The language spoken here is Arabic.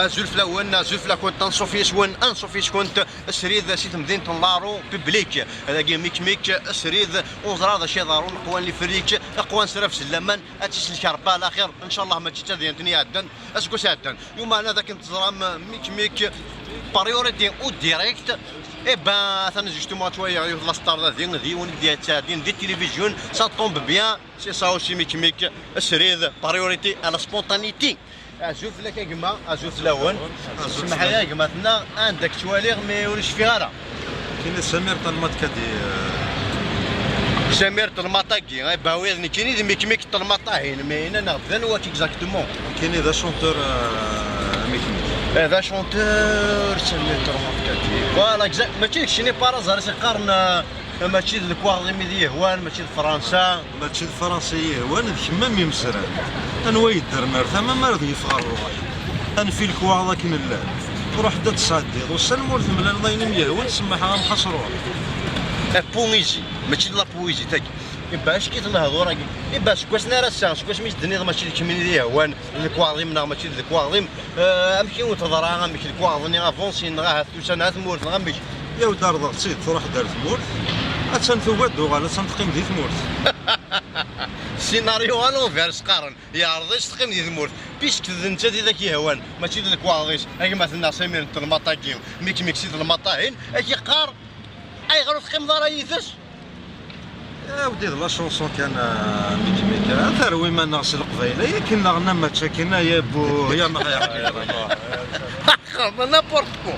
زول فلاون زول فلا كنت نصوفي شون انصوفي كنت السريد سيت مدينة لارو ببليك هذا ميك ميك السريد وزرا شي ضارون قوان اللي فريك قوان سرف سلمان اتيش الكربا الاخير ان شاء الله ما تشتي دنيا عدن اسكو سادن يوم انا ذاك نتزرام ميك ميك باريوريتي او ديريكت اي با ثاني جوستومون شويه يوث لا ستار دي وندي تاعدين دي التلفزيون سا طومب بيان سي سا اوسي ميك ميك السريد باريوريتي على سبونتانيتي اشوف لك يا جماعه اشوف لون سمح لي يا جماعتنا عندك تواليغ ما يوريش فيها راه كاين سمير طلمات كدي سمير طلماطاكي باويضني كاين ذي ميك ميك طلماطاهين مي انا نغدا نواك اكزاكتومون كاين ذا شونتور ميك ميك هذا شونتور سمير طلماطاكي فوالا اكزاكت ماشي داكشي ني بارازار سيقارن ماشي الكواغريمي ديال يهوان ماشي فرنسا ماشي الفرنسي يهوان كمام يمسران انوا يدر مرثا ما مرض يفغر روح انفي الكواغ كاين لا وروح دا تصادي وسلموا ثمن الله ينم يهوان سماحه مخسروا بويزي ماشي لا بويزي تاك باش كي تنهضوا راه باش كواسنا راه كواش مش الدنيا ماشي الكمين ديال يهوان الكواغريم ماشي الكواغريم امشي وتضرا ماشي الكواغريم افونسي نغا توسنا ثمورت نغا ماشي يا ودار ضغطيت تروح دار ثمورت اتنثوبات وغالا تنتقيم دي ثمورت سيناريو الوفير سقارن يا رضيش تقيم دي ثمورت بيسك انت ذاك يهوان ماشي ذاك الكواغريس اي مثلا سمير المطاكين ميك ميكسي المطاهين اي قار اي غير تقيم دار يثس يا ودي لا شونسون كان ميك ميك ثروي ما نغس القبيله كنا غنا ما تشاكينا يا بو يا ما يحكي نابورت كو